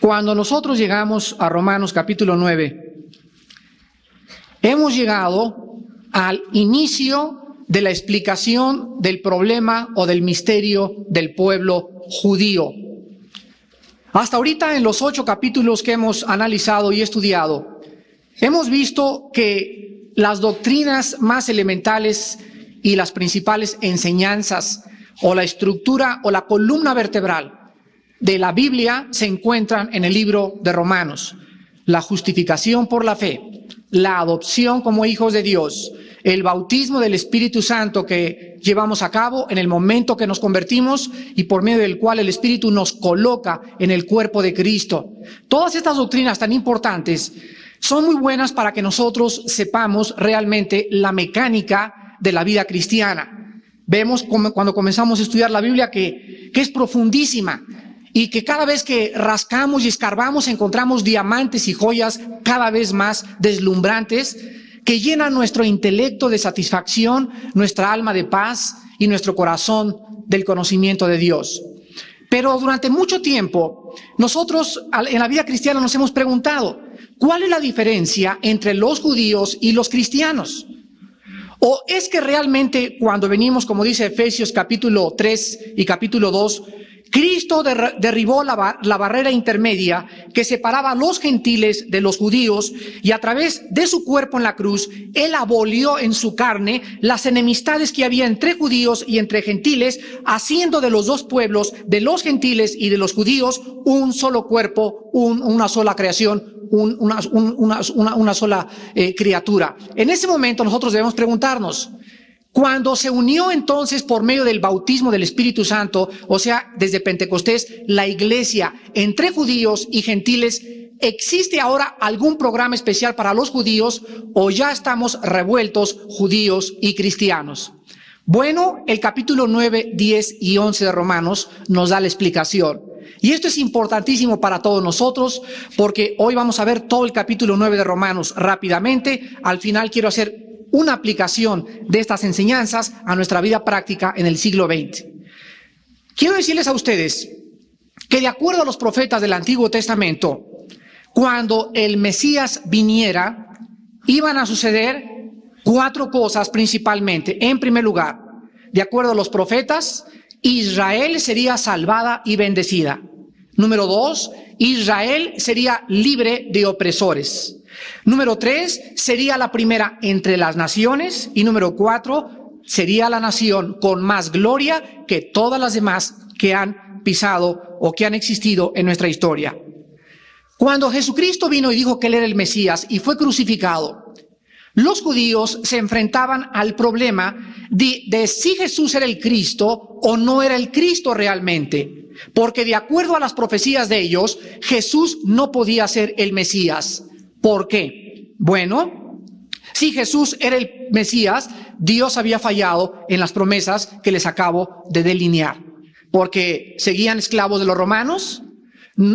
Cuando nosotros llegamos a Romanos capítulo 9, hemos llegado al inicio de la explicación del problema o del misterio del pueblo judío. Hasta ahorita, en los 8 capítulos que hemos analizado y estudiado, hemos visto que las doctrinas más elementales y las principales enseñanzas o la estructura o la columna vertebral de la Biblia se encuentran en el libro de Romanos. La justificación por la fe, la adopción como hijos de Dios, el bautismo del Espíritu Santo que llevamos a cabo en el momento que nos convertimos y por medio del cual el Espíritu nos coloca en el cuerpo de Cristo. Todas estas doctrinas tan importantes son muy buenas para que nosotros sepamos realmente la mecánica de la vida cristiana. Vemos cuando comenzamos a estudiar la Biblia que es profundísima y que cada vez que rascamos y escarbamos encontramos diamantes y joyas cada vez más deslumbrantes que llenan nuestro intelecto de satisfacción, nuestra alma de paz y nuestro corazón del conocimiento de Dios. Pero durante mucho tiempo, nosotros en la vida cristiana nos hemos preguntado, ¿cuál es la diferencia entre los judíos y los cristianos? ¿O es que realmente cuando venimos, como dice Efesios capítulo 3 y capítulo 2, Cristo derribó la barrera intermedia que separaba a los gentiles de los judíos y a través de su cuerpo en la cruz, Él abolió en su carne las enemistades que había entre judíos y entre gentiles, haciendo de los dos pueblos, de los gentiles y de los judíos, un solo cuerpo, una sola creación, una sola criatura. En ese momento nosotros debemos preguntarnos, cuando se unió entonces por medio del bautismo del Espíritu Santo, o sea, desde Pentecostés, la iglesia entre judíos y gentiles, ¿existe ahora algún programa especial para los judíos o ya estamos revueltos judíos y cristianos? Bueno, el capítulo 9, 10 y 11 de Romanos nos da la explicación. Y esto es importantísimo para todos nosotros porque hoy vamos a ver todo el capítulo 9 de Romanos rápidamente. Al final quiero hacer una aplicación de estas enseñanzas a nuestra vida práctica en el siglo XX. Quiero decirles a ustedes que de acuerdo a los profetas del Antiguo Testamento, cuando el Mesías viniera, iban a suceder 4 cosas principalmente. En primer lugar, de acuerdo a los profetas, Israel sería salvada y bendecida. Número 2, Israel sería libre de opresores. Número 3, sería la primera entre las naciones. Y número 4, sería la nación con más gloria que todas las demás que han pisado o que han existido en nuestra historia. Cuando Jesucristo vino y dijo que Él era el Mesías y fue crucificado, los judíos se enfrentaban al problema de si Jesús era el Cristo o no era el Cristo realmente. Porque de acuerdo a las profecías de ellos, Jesús no podía ser el Mesías. ¿Por qué? Bueno, si Jesús era el Mesías, Dios había fallado en las promesas que les acabo de delinear. Porque seguían esclavos de los romanos.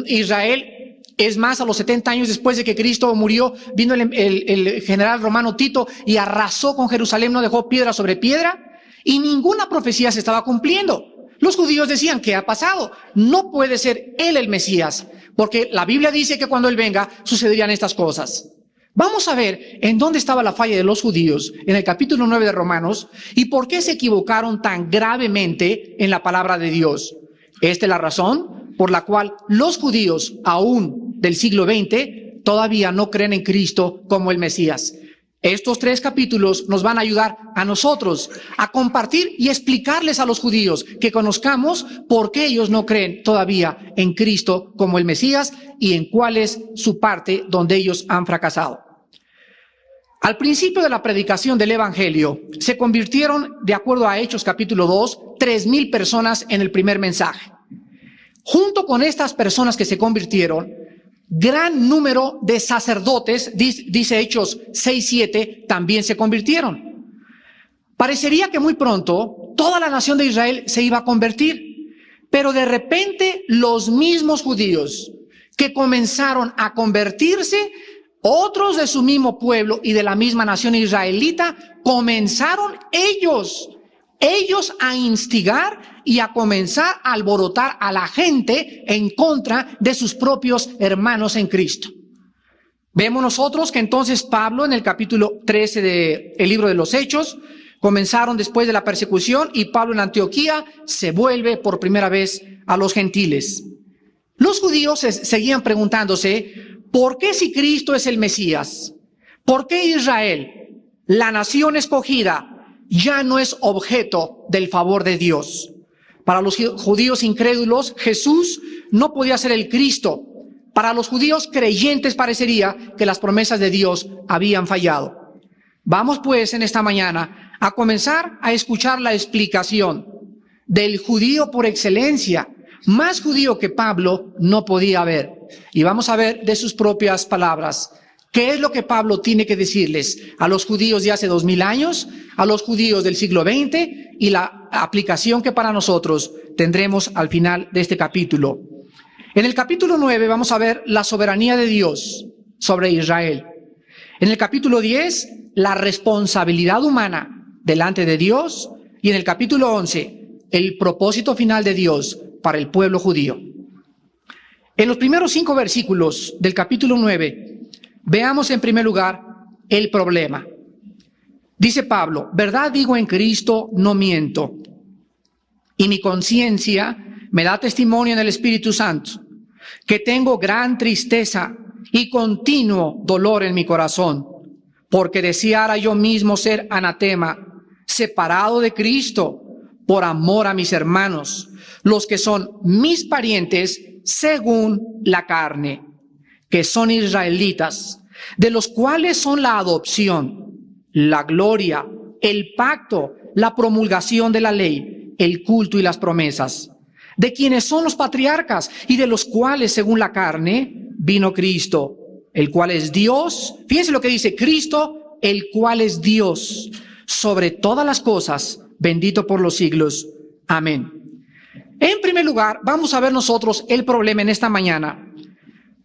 Israel, es más, a los 70 años después de que Cristo murió, vino el general romano Tito y arrasó con Jerusalén, no dejó piedra sobre piedra. Y ninguna profecía se estaba cumpliendo. Los judíos decían, ¿qué ha pasado? No puede ser Él el Mesías, porque la Biblia dice que cuando Él venga sucederían estas cosas. Vamos a ver en dónde estaba la falla de los judíos en el capítulo 9 de Romanos y por qué se equivocaron tan gravemente en la palabra de Dios. Esta es la razón por la cual los judíos, aún del siglo XX, todavía no creen en Cristo como el Mesías. Estos 3 capítulos nos van a ayudar a nosotros a compartir y explicarles a los judíos que conozcamos por qué ellos no creen todavía en Cristo como el Mesías y en cuál es su parte donde ellos han fracasado. Al principio de la predicación del Evangelio se convirtieron, de acuerdo a Hechos capítulo 2, 3,000 personas en el primer mensaje. Junto con estas personas que se convirtieron, gran número de sacerdotes, dice Hechos 6:7, también se convirtieron. Parecería que muy pronto toda la nación de Israel se iba a convertir, pero de repente los mismos judíos que comenzaron a convertirse, otros de su mismo pueblo y de la misma nación israelita, comenzaron ellos a instigar y a comenzar a alborotar a la gente en contra de sus propios hermanos en Cristo. Vemos nosotros que entonces Pablo, en el capítulo 13 del libro de los Hechos, comenzaron después de la persecución y Pablo en Antioquía se vuelve por primera vez a los gentiles. Los judíos seguían preguntándose, ¿por qué si Cristo es el Mesías? ¿Por qué Israel, la nación escogida, ya no es objeto del favor de Dios? Para los judíos incrédulos, Jesús no podía ser el Cristo. Para los judíos creyentes parecería que las promesas de Dios habían fallado. Vamos pues en esta mañana a comenzar a escuchar la explicación del judío por excelencia, más judío que Pablo no podía haber. Y vamos a ver de sus propias palabras qué es lo que Pablo tiene que decirles a los judíos de hace 2000 años, a los judíos del siglo XX y la aplicación que para nosotros tendremos al final de este capítulo. En el capítulo 9 vamos a ver la soberanía de Dios sobre Israel. En el capítulo 10, la responsabilidad humana delante de Dios. Y en el capítulo 11, el propósito final de Dios para el pueblo judío. En los primeros 5 versículos del capítulo 9, veamos en primer lugar el problema. Dice Pablo, verdad digo en Cristo, no miento. Y mi conciencia me da testimonio en el Espíritu Santo, que tengo gran tristeza y continuo dolor en mi corazón, porque deseara yo mismo ser anatema, separado de Cristo, por amor a mis hermanos, los que son mis parientes según la carne, que son israelitas, de los cuales son la adopción, la gloria, el pacto, la promulgación de la ley, el culto y las promesas, de quienes son los patriarcas y de los cuales, según la carne, vino Cristo, el cual es Dios. Fíjense lo que dice Cristo, el cual es Dios sobre todas las cosas, bendito por los siglos. Amén. En primer lugar, vamos a ver nosotros el problema en esta mañana,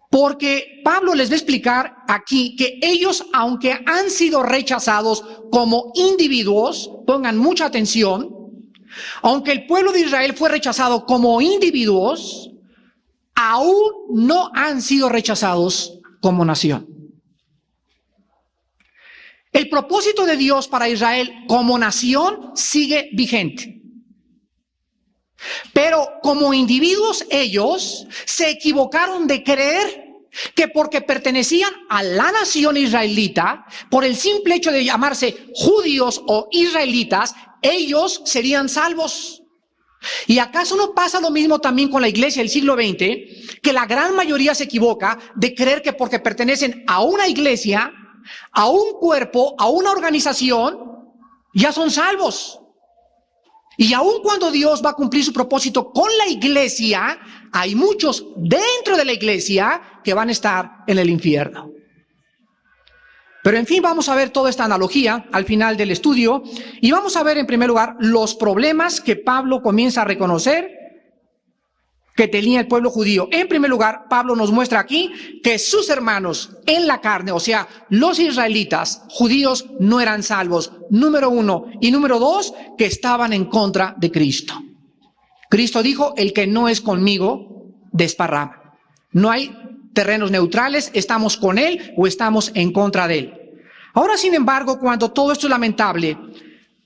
porque Pablo les va a explicar aquí que ellos, aunque han sido rechazados como individuos, pongan mucha atención, aunque el pueblo de Israel fue rechazado como individuos, aún no han sido rechazados como nación. El propósito de Dios para Israel como nación sigue vigente. Pero como individuos ellos se equivocaron de creer que porque pertenecían a la nación israelita, por el simple hecho de llamarse judíos o israelitas, ellos serían salvos. ¿Y acaso no pasa lo mismo también con la iglesia del siglo XX? Que la gran mayoría se equivoca de creer que porque pertenecen a una iglesia, a un cuerpo, a una organización, ya son salvos. Y aun cuando Dios va a cumplir su propósito con la iglesia, hay muchos dentro de la iglesia que van a estar en el infierno. Pero en fin, vamos a ver toda esta analogía al final del estudio y vamos a ver en primer lugar los problemas que Pablo comienza a reconocer que tenía el pueblo judío. En primer lugar, Pablo nos muestra aquí que sus hermanos en la carne, o sea, los israelitas judíos, no eran salvos. Número 1. Y número 2, que estaban en contra de Cristo. Cristo dijo, el que no es conmigo, desparrama. No hay terrenos neutrales, estamos con él o estamos en contra de él. Ahora, sin embargo, cuando todo esto es lamentable,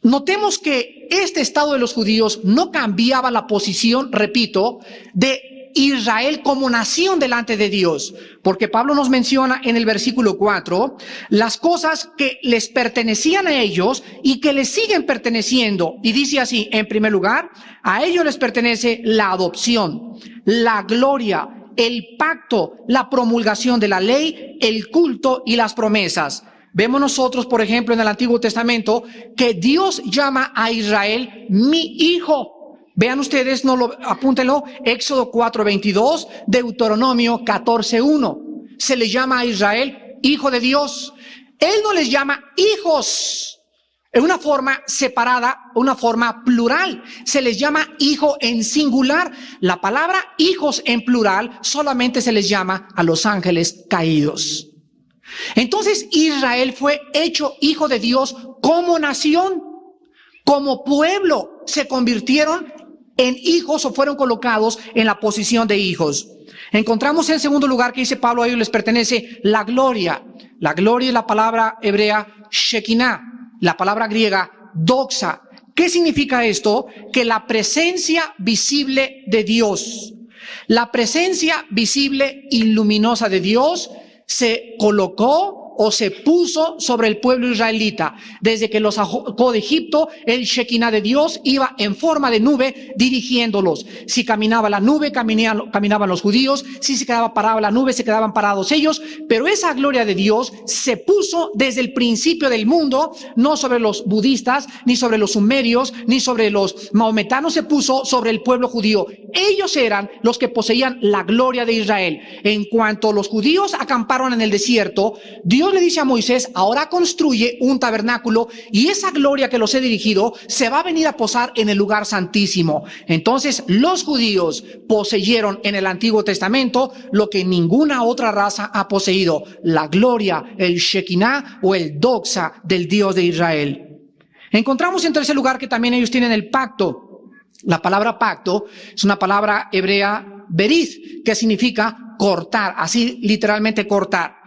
notemos que este estado de los judíos no cambiaba la posición, repito, de Israel como nación delante de Dios, porque Pablo nos menciona en el versículo 4 las cosas que les pertenecían a ellos y que les siguen perteneciendo. Y dice así, en primer lugar, a ellos les pertenece la adopción, la gloria, el pacto, la promulgación de la ley, el culto y las promesas. Vemos nosotros, por ejemplo, en el Antiguo Testamento, que Dios llama a Israel mi hijo. Vean ustedes, apúntenlo, Éxodo 4:22, Deuteronomio 14:1. Se le llama a Israel hijo de Dios. Él no les llama hijos en una forma separada, una forma plural. Se les llama hijo en singular. La palabra hijos en plural solamente se les llama a los ángeles caídos. Entonces Israel fue hecho hijo de Dios como nación, como pueblo. Se convirtieron en hijos o fueron colocados en la posición de hijos. Encontramos en segundo lugar que dice Pablo, a ellos les pertenece la gloria. La gloria es la palabra hebrea Shekinah, la palabra griega doxa. ¿Qué significa esto? Que la presencia visible de Dios, la presencia visible y luminosa de Dios se colocó o se puso sobre el pueblo israelita. Desde que los sacó de Egipto, el Shekinah de Dios iba en forma de nube dirigiéndolos. Si caminaba la nube, caminaban los judíos. Si se quedaba parada la nube, se quedaban parados ellos. Pero esa gloria de Dios se puso desde el principio del mundo, no sobre los budistas, ni sobre los sumerios, ni sobre los maometanos, se puso sobre el pueblo judío. Ellos eran los que poseían la gloria de Israel. En cuanto los judíos acamparon en el desierto, Dios le dice a Moisés, ahora construye un tabernáculo y esa gloria que los he dirigido se va a venir a posar en el lugar santísimo. Entonces los judíos poseyeron en el Antiguo Testamento lo que ninguna otra raza ha poseído, la gloria, el Shekinah o el doxa del Dios de Israel. Encontramos en tercer lugar que también ellos tienen el pacto. La palabra pacto es una palabra hebrea berith, que significa cortar, así literalmente cortar.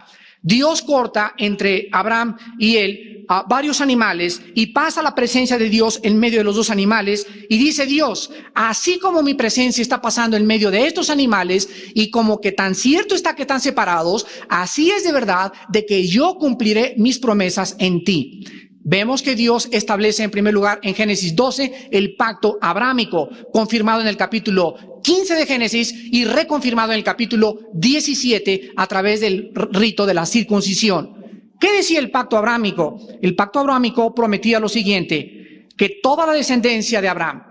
Dios corta entre Abraham y él a varios animales y pasa la presencia de Dios en medio de los dos animales y dice Dios, así como mi presencia está pasando en medio de estos animales y como que tan cierto está que están separados, así es de verdad de que yo cumpliré mis promesas en ti. Vemos que Dios establece en primer lugar en Génesis 12 el pacto abrámico, confirmado en el capítulo 15 de Génesis y reconfirmado en el capítulo 17 a través del rito de la circuncisión. ¿Qué decía el pacto abrámico? El pacto abrámico prometía lo siguiente, que toda la descendencia de Abraham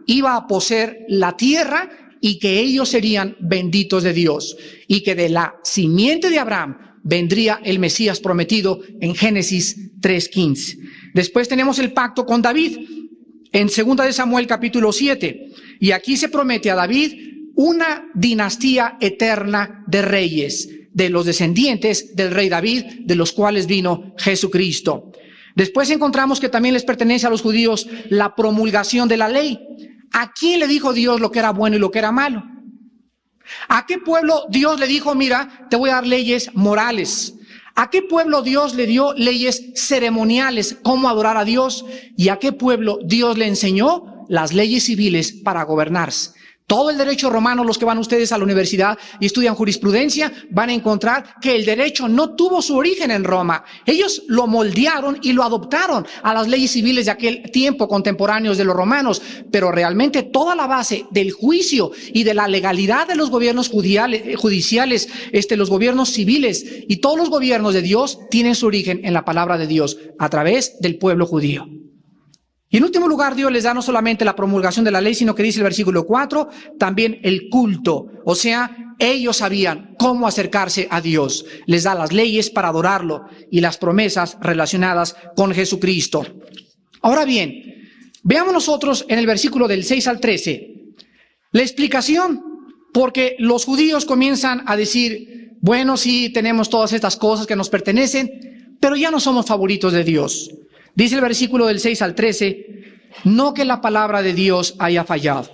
iba a poseer la tierra y que ellos serían benditos de Dios y que de la simiente de Abraham vendría el Mesías prometido en Génesis 3:15. Después tenemos el pacto con David en 2 de Samuel capítulo 7. Y aquí se promete a David una dinastía eterna de reyes, de los descendientes del rey David, de los cuales vino Jesucristo. Después encontramos que también les pertenece a los judíos la promulgación de la ley. ¿A quién le dijo Dios lo que era bueno y lo que era malo? ¿A qué pueblo Dios le dijo, mira, te voy a dar leyes morales? ¿A qué pueblo Dios le dio leyes ceremoniales, cómo adorar a Dios? ¿Y a qué pueblo Dios le enseñó las leyes civiles para gobernarse? Todo el derecho romano, los que van ustedes a la universidad y estudian jurisprudencia, van a encontrar que el derecho no tuvo su origen en Roma. Ellos lo moldearon y lo adoptaron a las leyes civiles de aquel tiempo, contemporáneos de los romanos. Pero realmente toda la base del juicio y de la legalidad de los gobiernos judiciales, los gobiernos civiles y todos los gobiernos de Dios tienen su origen en la palabra de Dios a través del pueblo judío. Y en último lugar, Dios les da no solamente la promulgación de la ley, sino que dice el versículo 4, también el culto. O sea, ellos sabían cómo acercarse a Dios. Les da las leyes para adorarlo y las promesas relacionadas con Jesucristo. Ahora bien, veamos nosotros en el versículo del 6 al 13, la explicación, porque los judíos comienzan a decir, bueno, sí, tenemos todas estas cosas que nos pertenecen, pero ya no somos favoritos de Dios. Dice el versículo del 6 al 13, no que la palabra de Dios haya fallado,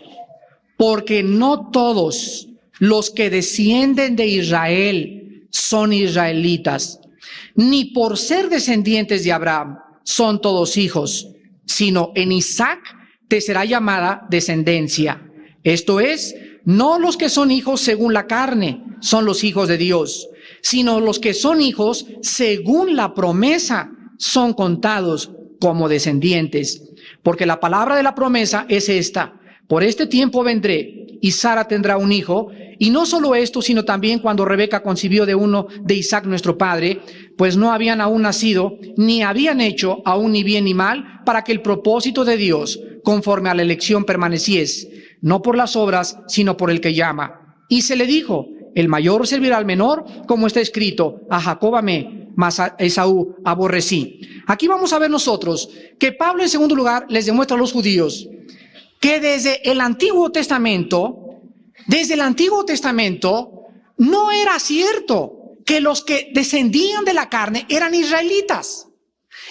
porque no todos los que descienden de Israel son israelitas, ni por ser descendientes de Abraham son todos hijos, sino en Isaac te será llamada descendencia. Esto es, no los que son hijos según la carne son los hijos de Dios, sino los que son hijos según la promesa son contados como descendientes. Porque la palabra de la promesa es esta: por este tiempo vendré y Sara tendrá un hijo. Y no solo esto, sino también cuando Rebeca concibió de uno de Isaac nuestro padre, pues no habían aún nacido, ni habían hecho aún ni bien ni mal, para que el propósito de Dios, conforme a la elección, permaneciese, no por las obras, sino por el que llama. Y se le dijo, el mayor servirá al menor, como está escrito, a Jacob amé, mas a Esaú aborrecí. Aquí vamos a ver nosotros que Pablo, en segundo lugar, les demuestra a los judíos que desde el Antiguo Testamento no era cierto que los que descendían de la carne eran israelitas.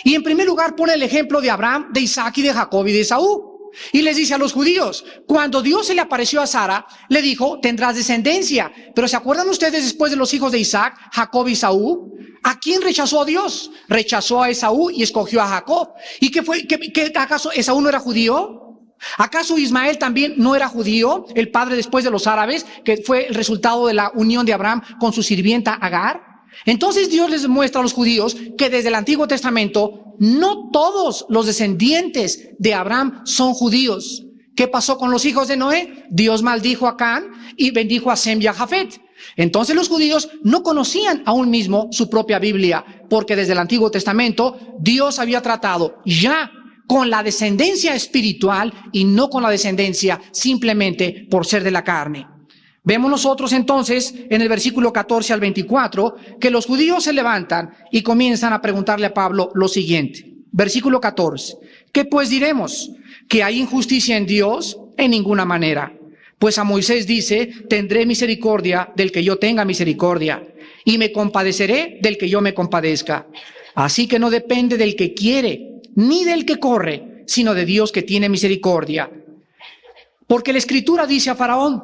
Y en primer lugar pone el ejemplo de Abraham, de Isaac y de Jacob y de Esaú. Y les dice a los judíos, cuando Dios se le apareció a Sara, le dijo, tendrás descendencia. Pero ¿se acuerdan ustedes después de los hijos de Isaac, Jacob y Esaú? ¿A quién rechazó Dios? Rechazó a Esaú y escogió a Jacob. ¿Y qué fue? ¿Acaso Esaú no era judío? ¿Acaso Ismael también no era judío? El padre después de los árabes, que fue el resultado de la unión de Abraham con su sirvienta Agar. Entonces Dios les muestra a los judíos que desde el Antiguo Testamento no todos los descendientes de Abraham son judíos. ¿Qué pasó con los hijos de Noé? Dios maldijo a Cán y bendijo a Sem y a Jafet. Entonces los judíos no conocían aún mismo su propia Biblia, porque desde el Antiguo Testamento Dios había tratado ya con la descendencia espiritual y no con la descendencia simplemente por ser de la carne. Vemos nosotros entonces en el versículo 14 al 24 que los judíos se levantan y comienzan a preguntarle a Pablo lo siguiente. Versículo 14. ¿Qué pues diremos? ¿Que hay injusticia en Dios? En ninguna manera. Pues a Moisés dice, tendré misericordia del que yo tenga misericordia, y me compadeceré del que yo me compadezca. Así que no depende del que quiere, ni del que corre, sino de Dios que tiene misericordia. Porque la Escritura dice a Faraón,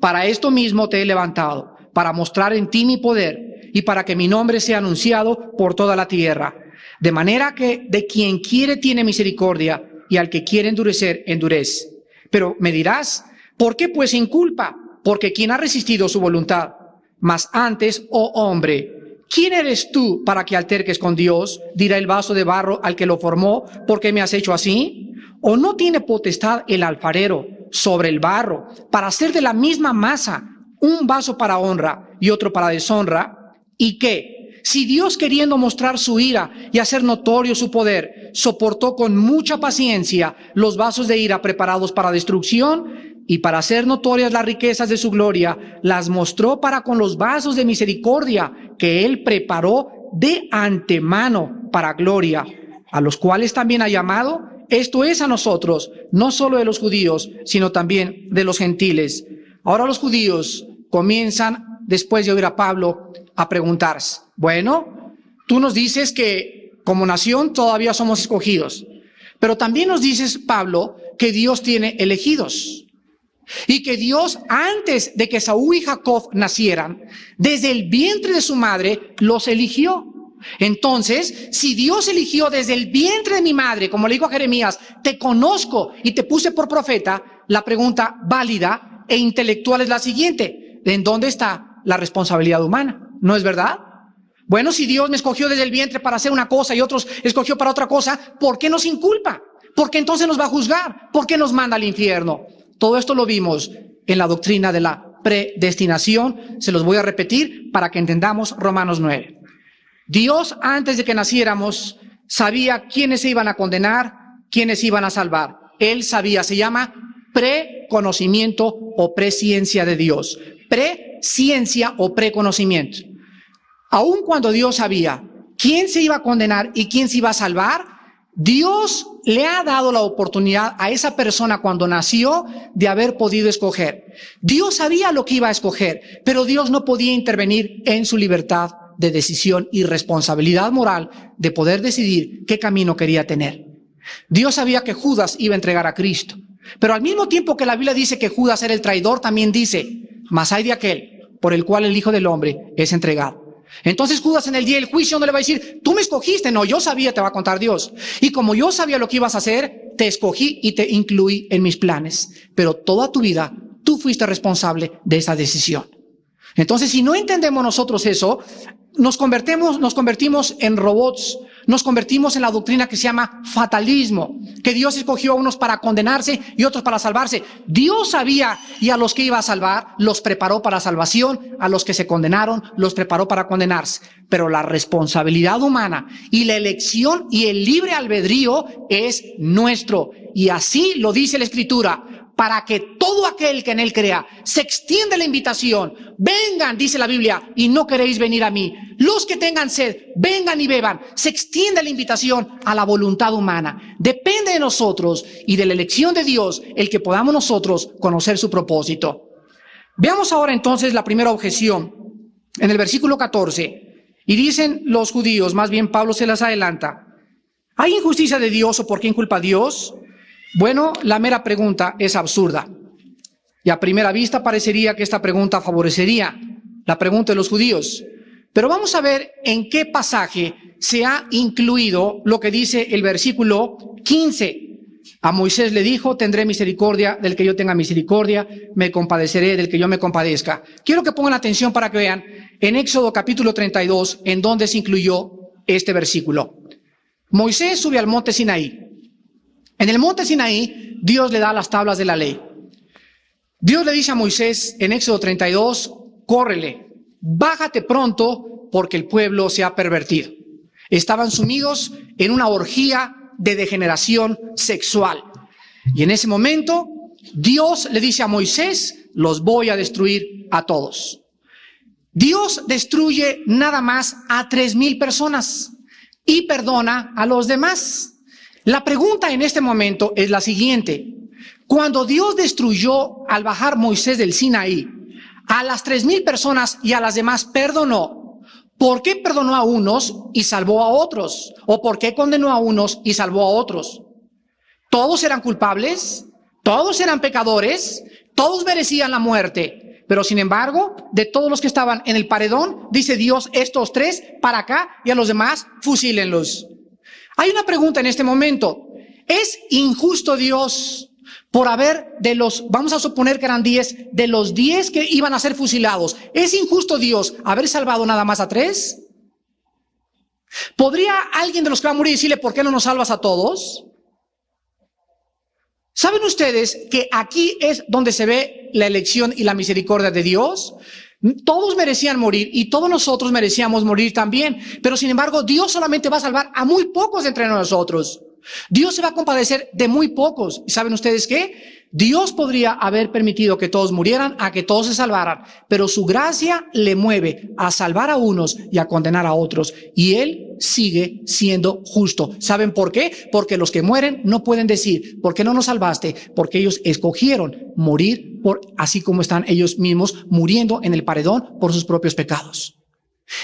para esto mismo te he levantado, para mostrar en ti mi poder, y para que mi nombre sea anunciado por toda la tierra. De manera que de quien quiere tiene misericordia, y al que quiere endurecer, endurece. Pero me dirás, ¿por qué pues inculpa? Porque ¿quién ha resistido su voluntad? Mas antes, oh hombre, ¿quién eres tú para que alterques con Dios? Dirá el vaso de barro al que lo formó, ¿por qué me has hecho así? ¿O no tiene potestad el alfarero sobre el barro para hacer de la misma masa un vaso para honra y otro para deshonra? ¿Y qué? Si Dios, queriendo mostrar su ira y hacer notorio su poder, soportó con mucha paciencia los vasos de ira preparados para destrucción, y para hacer notorias las riquezas de su gloria, las mostró para con los vasos de misericordia que Él preparó de antemano para gloria, a los cuales también ha llamado, esto es a nosotros, no solo de los judíos, sino también de los gentiles. Ahora los judíos comienzan, después de oír a Pablo, a preguntarse, bueno, tú nos dices que como nación todavía somos escogidos, pero también nos dices, Pablo, que Dios tiene elegidos. Y que Dios, antes de que Esaú y Jacob nacieran, desde el vientre de su madre, los eligió. Entonces, si Dios eligió desde el vientre de mi madre, como le dijo a Jeremías, te conozco y te puse por profeta, la pregunta válida e intelectual es la siguiente: ¿en dónde está la responsabilidad humana? ¿No es verdad? Bueno, si Dios me escogió desde el vientre para hacer una cosa y otros escogió para otra cosa, ¿por qué nos inculpa? ¿Por qué entonces nos va a juzgar? ¿Por qué nos manda al infierno? Todo esto lo vimos en la doctrina de la predestinación. Se los voy a repetir para que entendamos Romanos 9. Dios, antes de que naciéramos, sabía quiénes se iban a condenar, quiénes iban a salvar. Él sabía, se llama preconocimiento o presciencia de Dios. Presciencia o preconocimiento. Aun cuando Dios sabía quién se iba a condenar y quién se iba a salvar, Dios le ha dado la oportunidad a esa persona cuando nació de haber podido escoger. Dios sabía lo que iba a escoger, pero Dios no podía intervenir en su libertad de decisión y responsabilidad moral de poder decidir qué camino quería tener. Dios sabía que Judas iba a entregar a Cristo, pero al mismo tiempo que la Biblia dice que Judas era el traidor, también dice, mas hay de aquel por el cual el Hijo del Hombre es entregado. Entonces Judas en el día del juicio no le va a decir, tú me escogiste, no, yo sabía, te va a contar Dios. Y como yo sabía lo que ibas a hacer, te escogí y te incluí en mis planes. Pero toda tu vida, tú fuiste responsable de esa decisión. Entonces, si no entendemos nosotros eso, nos convertimos en robots, nos convertimos en la doctrina que se llama fatalismo, que Dios escogió a unos para condenarse y otros para salvarse. Dios sabía, y a los que iba a salvar los preparó para salvación, a los que se condenaron los preparó para condenarse. Pero la responsabilidad humana y la elección y el libre albedrío es nuestro. Y así lo dice la Escritura, para que todo aquel que en él crea, se extienda la invitación. Vengan, dice la Biblia, y no queréis venir a mí. Los que tengan sed, vengan y beban. Se extiende la invitación a la voluntad humana. Depende de nosotros y de la elección de Dios el que podamos nosotros conocer su propósito. Veamos ahora entonces la primera objeción en el versículo 14. Y dicen los judíos, más bien Pablo se las adelanta, ¿hay injusticia de Dios o por qué inculpa a Dios? Bueno, la mera pregunta es absurda. Y a primera vista parecería que esta pregunta favorecería la pregunta de los judíos. Pero vamos a ver en qué pasaje se ha incluido lo que dice el versículo 15. A Moisés le dijo, tendré misericordia del que yo tenga misericordia, me compadeceré del que yo me compadezca. Quiero que pongan atención para que vean en Éxodo capítulo 32, en donde se incluyó este versículo. Moisés sube al monte Sinaí. En el monte Sinaí, Dios le da las tablas de la ley. Dios le dice a Moisés en Éxodo 32, córrele, bájate pronto porque el pueblo se ha pervertido. Estaban sumidos en una orgía de degeneración sexual. Y en ese momento, Dios le dice a Moisés, los voy a destruir a todos. Dios destruye nada más a 3,000 personas y perdona a los demás. La pregunta en este momento es la siguiente. Cuando Dios destruyó al bajar Moisés del Sinaí, a las 3,000 personas y a las demás perdonó, ¿por qué perdonó a unos y salvó a otros? ¿O por qué condenó a unos y salvó a otros? ¿Todos eran culpables? ¿Todos eran pecadores? ¿Todos merecían la muerte? Pero sin embargo, de todos los que estaban en el paredón, dice Dios, estos 3 para acá y a los demás fusílenlos. Hay una pregunta en este momento. ¿Es injusto Dios por haber de los, vamos a suponer que eran 10, de los 10 que iban a ser fusilados? ¿Es injusto Dios haber salvado nada más a 3? ¿Podría alguien de los que va a morir decirle, ¿por qué no nos salvas a todos? ¿Saben ustedes que aquí es donde se ve la elección y la misericordia de Dios? Todos merecían morir y todos nosotros merecíamos morir también, pero sin embargo Dios solamente va a salvar a muy pocos de entre nosotros. Dios se va a compadecer de muy pocos. ¿Y saben ustedes qué? Dios podría haber permitido que todos murieran, a que todos se salvaran, pero su gracia le mueve a salvar a unos y a condenar a otros. Y Él sigue siendo justo. ¿Saben por qué? Porque los que mueren no pueden decir, ¿por qué no nos salvaste? Porque ellos escogieron morir así como están ellos mismos muriendo en el paredón por sus propios pecados.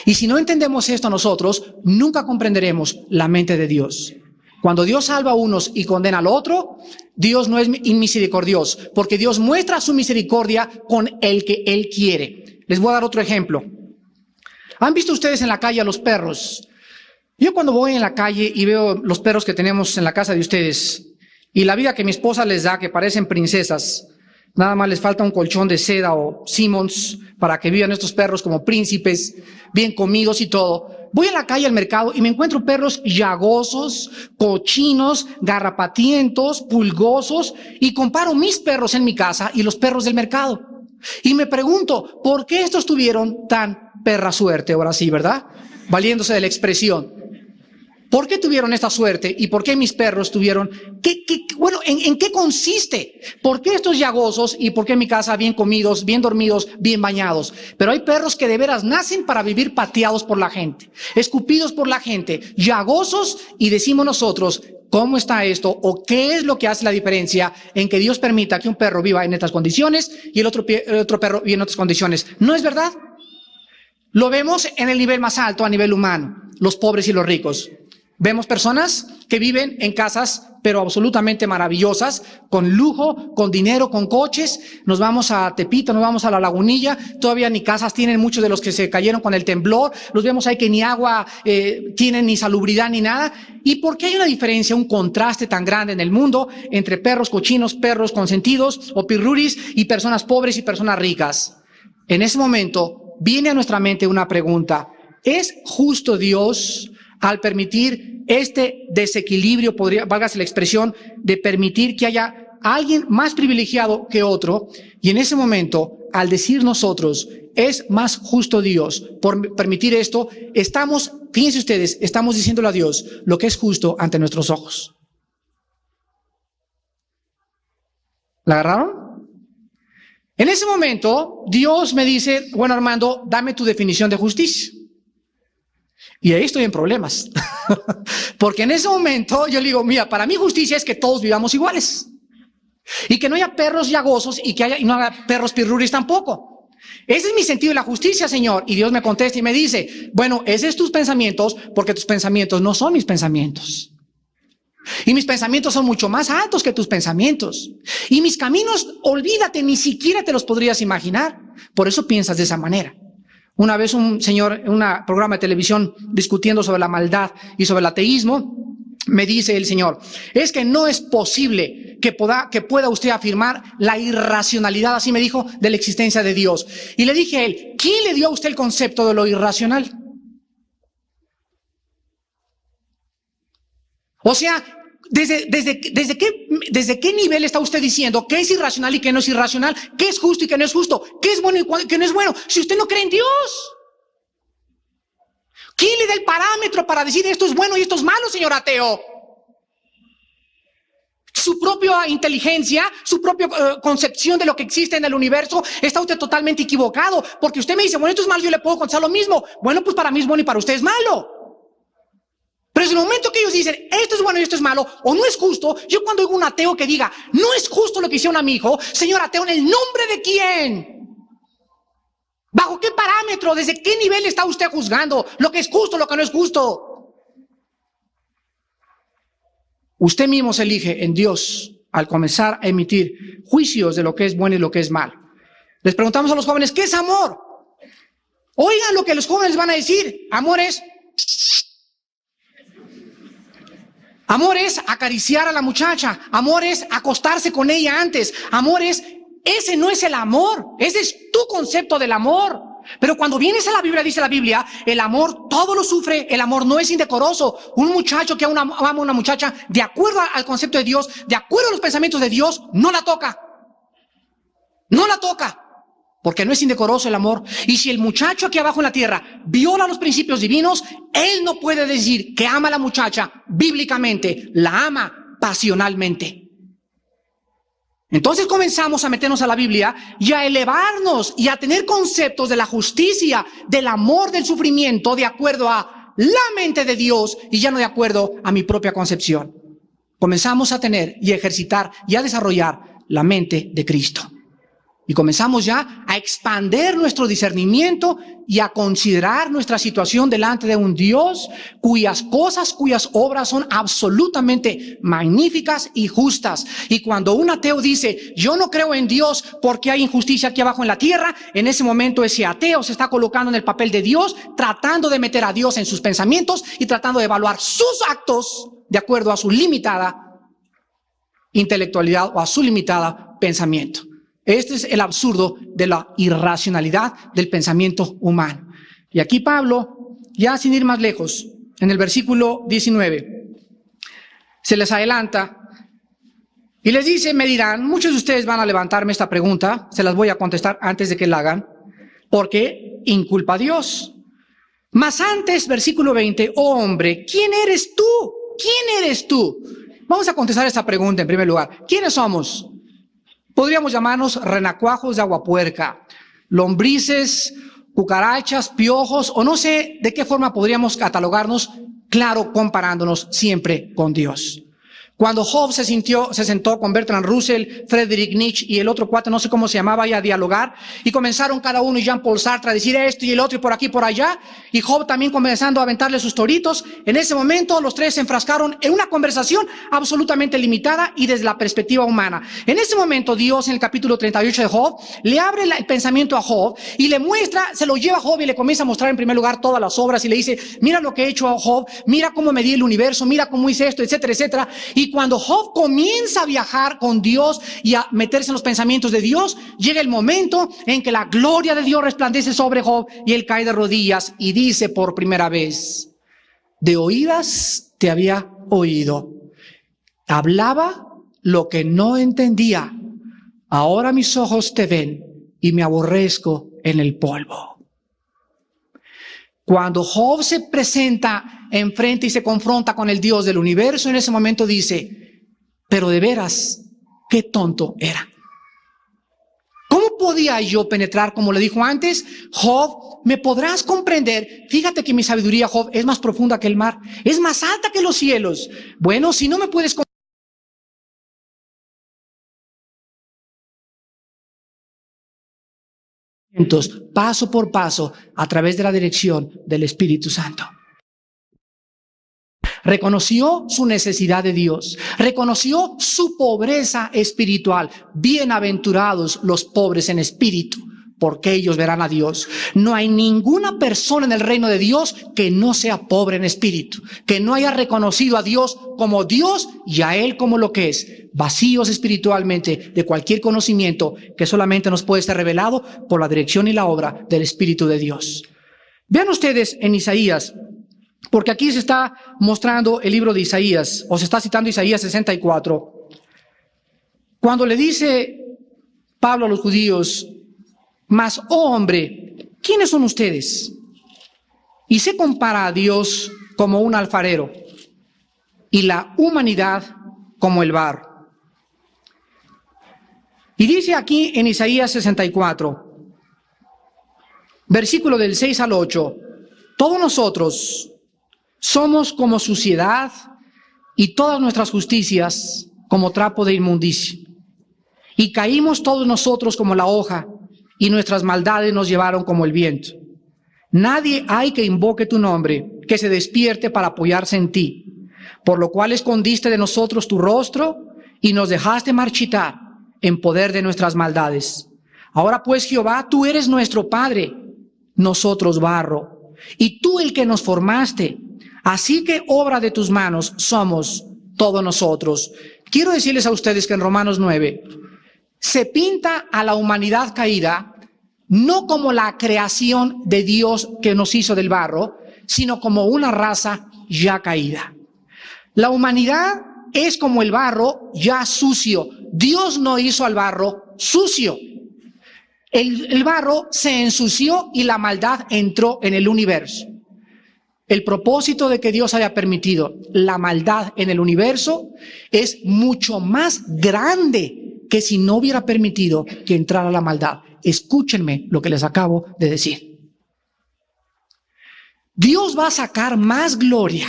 Y si no entendemos esto nosotros, nunca comprenderemos la mente de Dios. Cuando Dios salva a unos y condena al otro, Dios no es inmisericordioso, porque Dios muestra su misericordia con el que Él quiere. Les voy a dar otro ejemplo. ¿Han visto ustedes en la calle a los perros? Yo cuando voy en la calle y veo los perros que tenemos en la casa de ustedes y la vida que mi esposa les da, que parecen princesas, nada más les falta un colchón de seda o Simmons para que vivan estos perros como príncipes, bien comidos y todo. Voy a la calle al mercado y me encuentro perros llagosos, cochinos, garrapatientos, pulgosos y comparo mis perros en mi casa y los perros del mercado. Y me pregunto, ¿por qué estos tuvieron tan perra suerte? Ahora sí, ¿verdad? Valiéndose de la expresión. ¿Por qué tuvieron esta suerte y por qué mis perros tuvieron? Bueno, ¿en qué consiste? ¿Por qué estos llagosos y por qué en mi casa bien comidos, bien dormidos, bien bañados? Pero hay perros que de veras nacen para vivir pateados por la gente, escupidos por la gente, llagosos, y decimos nosotros, ¿cómo está esto? ¿O qué es lo que hace la diferencia en que Dios permita que un perro viva en estas condiciones y el otro perro viva en otras condiciones? ¿No es verdad? Lo vemos en el nivel más alto, a nivel humano, los pobres y los ricos. Vemos personas que viven en casas, pero absolutamente maravillosas, con lujo, con dinero, con coches. Nos vamos a Tepito, nos vamos a La Lagunilla, todavía ni casas tienen muchos de los que se cayeron con el temblor. Los vemos ahí que ni agua tienen, ni salubridad, ni nada. ¿Y por qué hay una diferencia, un contraste tan grande en el mundo entre perros cochinos, perros consentidos o pirruris y personas pobres y personas ricas? En ese momento viene a nuestra mente una pregunta. ¿Es justo Dios al permitir este desequilibrio, válgase la expresión, de permitir que haya alguien más privilegiado que otro? Y en ese momento, al decir nosotros, es más justo Dios por permitir esto, fíjense ustedes, estamos diciéndole a Dios lo que es justo ante nuestros ojos. ¿La agarraron? En ese momento, Dios me dice, bueno, Armando, dame tu definición de justicia. Y ahí estoy en problemas. Porque en ese momento yo le digo, mira, para mí justicia es que todos vivamos iguales. Y que no haya perros llagosos y no haya perros pirruris tampoco. Ese es mi sentido de la justicia, Señor. Y Dios me contesta y me dice, bueno, ese es tus pensamientos porque tus pensamientos no son mis pensamientos. Y mis pensamientos son mucho más altos que tus pensamientos. Y mis caminos, olvídate, ni siquiera te los podrías imaginar. Por eso piensas de esa manera. Una vez un señor en un programa de televisión discutiendo sobre la maldad y sobre el ateísmo, me dice el señor, es que no es posible que pueda usted afirmar la irracionalidad, así me dijo, de la existencia de Dios. Y le dije a él, ¿quién le dio a usted el concepto de lo irracional? O sea, ¿desde qué nivel está usted diciendo qué es irracional y qué no es irracional? ¿Qué es justo y qué no es justo? ¿Qué es bueno y qué no es bueno? Si usted no cree en Dios. ¿Quién le da el parámetro para decir esto es bueno y esto es malo, señor ateo? Su propia inteligencia, su propia concepción de lo que existe en el universo, está usted totalmente equivocado. Porque usted me dice, bueno, esto es malo, yo le puedo contestar lo mismo. Bueno, pues para mí es bueno y para usted es malo. Pero en el momento que ellos dicen, esto es bueno y esto es malo, o no es justo, yo cuando oigo un ateo que diga, no es justo lo que hicieron a mi hijo, señor ateo, ¿en el nombre de quién? ¿Bajo qué parámetro? ¿Desde qué nivel está usted juzgando lo que es justo, lo que no es justo? Usted mismo se elige en Dios al comenzar a emitir juicios de lo que es bueno y lo que es malo. Les preguntamos a los jóvenes, ¿qué es amor? Oigan lo que los jóvenes van a decir. Amor es acariciar a la muchacha. Amor es acostarse con ella antes. Amor es, ese no es el amor. Ese es tu concepto del amor. Pero cuando vienes a la Biblia, dice la Biblia, el amor todo lo sufre, el amor no es indecoroso. Un muchacho que ama a una muchacha, de acuerdo al concepto de Dios, de acuerdo a los pensamientos de Dios, no la toca. No la toca. Porque no es indecoroso el amor. Y si el muchacho aquí abajo en la tierra viola los principios divinos, él no puede decir que ama a la muchacha bíblicamente, la ama pasionalmente. Entonces comenzamos a meternos a la Biblia y a elevarnos y a tener conceptos de la justicia, del amor, del sufrimiento, de acuerdo a la mente de Dios y ya no de acuerdo a mi propia concepción. Comenzamos a tener y a ejercitar y a desarrollar la mente de Cristo. Y comenzamos ya a expander nuestro discernimiento y a considerar nuestra situación delante de un Dios cuyas cosas, cuyas obras son absolutamente magníficas y justas. Y cuando un ateo dice, yo no creo en Dios porque hay injusticia aquí abajo en la tierra, en ese momento ese ateo se está colocando en el papel de Dios, tratando de meter a Dios en sus pensamientos y tratando de evaluar sus actos de acuerdo a su limitada intelectualidad o a su limitada pensamiento. Este es el absurdo de la irracionalidad del pensamiento humano. Y aquí Pablo, ya sin ir más lejos, en el versículo 19, se les adelanta y les dice, me dirán, muchos de ustedes van a levantarme esta pregunta, se las voy a contestar antes de que la hagan, porque inculpa a Dios. Mas antes, versículo 20, oh hombre, ¿quién eres tú? ¿Quién eres tú? Vamos a contestar esta pregunta en primer lugar. ¿Quiénes somos? Podríamos llamarnos renacuajos de aguapuerca, lombrices, cucarachas, piojos, o no sé de qué forma podríamos catalogarnos, claro, comparándonos siempre con Dios. Cuando Job se sentó con Bertrand Russell, Friedrich Nietzsche y el otro cuate, no sé cómo se llamaba, ya a dialogar, y comenzaron cada uno y Jean-Paul Sartre a decir esto y el otro y por aquí y por allá, y Job también comenzando a aventarle sus toritos. En ese momento los tres se enfrascaron en una conversación absolutamente limitada y desde la perspectiva humana. En ese momento Dios, en el capítulo 38 de Job, le abre el pensamiento a Job y le muestra, se lo lleva a Job y le comienza a mostrar en primer lugar todas las obras y le dice, mira lo que he hecho a Job, mira cómo medí el universo, mira cómo hice esto, etcétera, etcétera. Y cuando Job comienza a viajar con Dios y a meterse en los pensamientos de Dios, llega el momento en que la gloria de Dios resplandece sobre Job y él cae de rodillas y dice por primera vez, de oídas te había oído, hablaba lo que no entendía, ahora mis ojos te ven y me aborrezco en el polvo. Cuando Job se presenta enfrente y se confronta con el Dios del universo, en ese momento dice, pero de veras, qué tonto era. ¿Cómo podía yo penetrar, como le dijo antes? Job, ¿me podrás comprender? Fíjate que mi sabiduría, Job, es más profunda que el mar, es más alta que los cielos. Bueno, si no me puedes comprender, paso por paso, a través de la dirección del Espíritu Santo. Reconoció su necesidad de Dios, reconoció su pobreza espiritual. Bienaventurados los pobres en espíritu, porque ellos verán a Dios. No hay ninguna persona en el reino de Dios que no sea pobre en espíritu, que no haya reconocido a Dios como Dios y a Él como lo que es, vacíos espiritualmente de cualquier conocimiento que solamente nos puede ser revelado por la dirección y la obra del Espíritu de Dios. Vean ustedes en Isaías, porque aquí se está mostrando el libro de Isaías, o se está citando Isaías 64, cuando le dice Pablo a los judíos: mas, oh hombre, ¿quiénes son ustedes? Y se compara a Dios como un alfarero y la humanidad como el barro. Y dice aquí en Isaías 64, versículo del 6 al 8, todos nosotros somos como suciedad y todas nuestras justicias como trapo de inmundicia. Y caímos todos nosotros como la hoja, y nuestras maldades nos llevaron como el viento. Nadie hay que invoque tu nombre, que se despierte para apoyarse en ti, por lo cual escondiste de nosotros tu rostro y nos dejaste marchitar en poder de nuestras maldades. Ahora pues, Jehová, tú eres nuestro Padre, nosotros barro, y tú el que nos formaste, así que obra de tus manos somos todos nosotros. Quiero decirles a ustedes que en Romanos 9, se pinta a la humanidad caída no como la creación de Dios que nos hizo del barro, sino como una raza ya caída. La humanidad es como el barro ya sucio. Dios no hizo al barro sucio. El barro se ensució y la maldad entró en el universo. El propósito de que Dios haya permitido la maldad en el universo es mucho más grande que si no hubiera permitido que entrara la maldad. Escúchenme lo que les acabo de decir. Dios va a sacar más gloria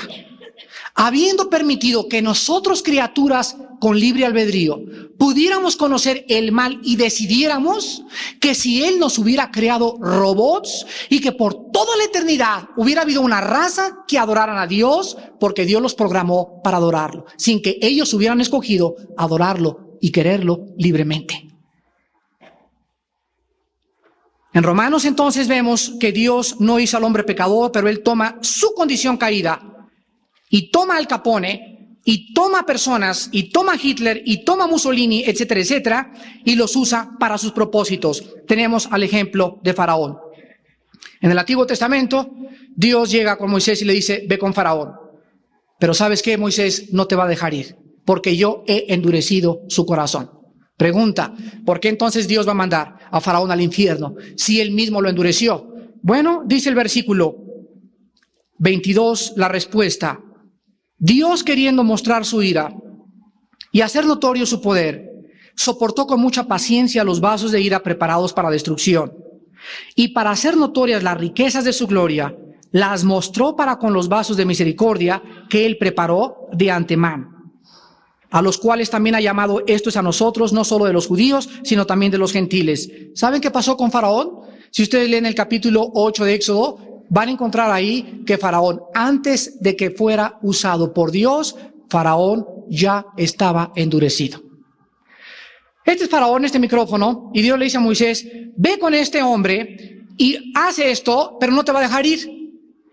habiendo permitido que nosotros, criaturas con libre albedrío, pudiéramos conocer el mal y decidiéramos, que si Él nos hubiera creado robots y que por toda la eternidad hubiera habido una raza que adoraran a Dios, porque Dios los programó para adorarlo, sin que ellos hubieran escogido adorarlo y quererlo libremente. En Romanos entonces vemos que Dios no hizo al hombre pecador, pero Él toma su condición caída y toma Al Capone y toma personas y toma Hitler y toma Mussolini, etcétera, etcétera, y los usa para sus propósitos. Tenemos al ejemplo de Faraón. En el Antiguo Testamento, Dios llega con Moisés y le dice: ve con Faraón. Pero ¿sabes qué? Moisés no te va a dejar ir, porque yo he endurecido su corazón. Pregunta: ¿por qué entonces Dios va a mandar a Faraón al infierno si él mismo lo endureció? Bueno, dice el versículo 22, la respuesta: Dios, queriendo mostrar su ira y hacer notorio su poder, soportó con mucha paciencia los vasos de ira preparados para destrucción, y para hacer notorias las riquezas de su gloria, las mostró para con los vasos de misericordia que Él preparó de antemano, a los cuales también ha llamado estos a nosotros, no solo de los judíos, sino también de los gentiles. ¿Saben qué pasó con Faraón? Si ustedes leen el capítulo 8 de Éxodo, van a encontrar ahí que Faraón, antes de que fuera usado por Dios, Faraón ya estaba endurecido. Este es Faraón, este micrófono, y Dios le dice a Moisés: ve con este hombre y hace esto, pero no te va a dejar ir.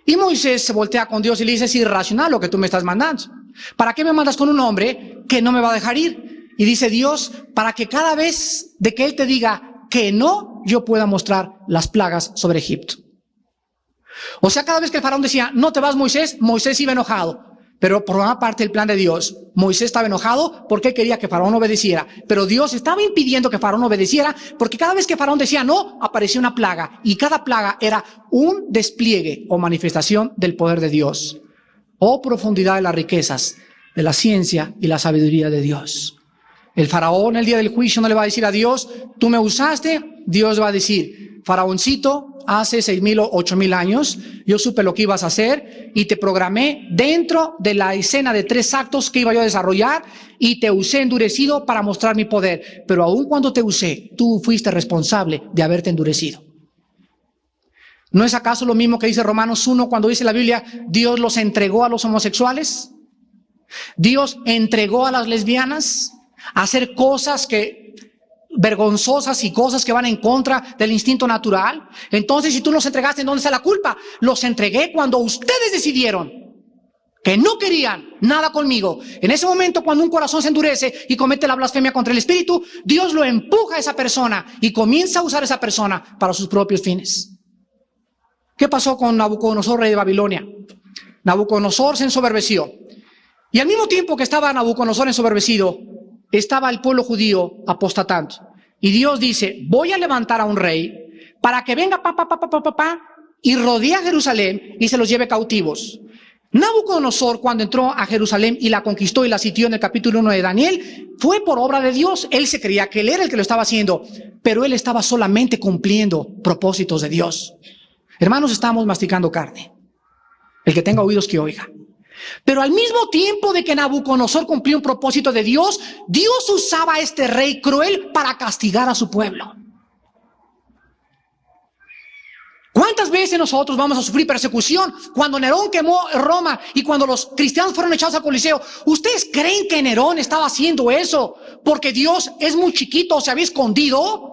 Y Moisés se voltea con Dios y le dice: es irracional lo que tú me estás mandando. ¿Para qué me mandas con un hombre que no me va a dejar ir? Y dice Dios: para que cada vez de que él te diga que no, yo pueda mostrar las plagas sobre Egipto. O sea, cada vez que el faraón decía: no te vas, Moisés, Moisés iba enojado. Pero por una parte, el plan de Dios, Moisés estaba enojado porque quería que Faraón obedeciera, pero Dios estaba impidiendo que Faraón obedeciera, porque cada vez que Faraón decía no, aparecía una plaga, y cada plaga era un despliegue o manifestación del poder de Dios. Oh, profundidad de las riquezas, de la ciencia y la sabiduría de Dios. El faraón, el día del juicio, no le va a decir a Dios: tú me usaste. Dios va a decir: faraoncito, hace 6,000 o 8,000 años, yo supe lo que ibas a hacer y te programé dentro de la escena de 3 actos que iba yo a desarrollar, y te usé endurecido para mostrar mi poder. Pero aun cuando te usé, tú fuiste responsable de haberte endurecido. ¿No es acaso lo mismo que dice Romanos 1 cuando dice la Biblia, Dios los entregó a los homosexuales? Dios entregó a las lesbianas a hacer cosas vergonzosas y cosas que van en contra del instinto natural. Entonces, si tú los entregaste, ¿en dónde está la culpa? Los entregué cuando ustedes decidieron que no querían nada conmigo. En ese momento, cuando un corazón se endurece y comete la blasfemia contra el Espíritu, Dios lo empuja a esa persona y comienza a usar a esa persona para sus propios fines. ¿Qué pasó con Nabucodonosor, rey de Babilonia? Nabucodonosor se ensoberbeció. Y al mismo tiempo que estaba Nabucodonosor ensoberbecido, estaba el pueblo judío apostatando. Y Dios dice, voy a levantar a un rey para que venga y rodee a Jerusalén y se los lleve cautivos. Nabucodonosor, cuando entró a Jerusalén y la conquistó y la sitió en el capítulo 1 de Daniel, fue por obra de Dios. Él se creía que él era el que lo estaba haciendo, pero él estaba solamente cumpliendo propósitos de Dios. Hermanos, estamos masticando carne. El que tenga oídos que oiga. Pero al mismo tiempo de que Nabucodonosor cumplió un propósito de Dios, Dios usaba a este rey cruel para castigar a su pueblo. ¿Cuántas veces nosotros vamos a sufrir persecución? Cuando Nerón quemó Roma y cuando los cristianos fueron echados al Coliseo, ¿ustedes creen que Nerón estaba haciendo eso porque Dios es muy chiquito o se había escondido?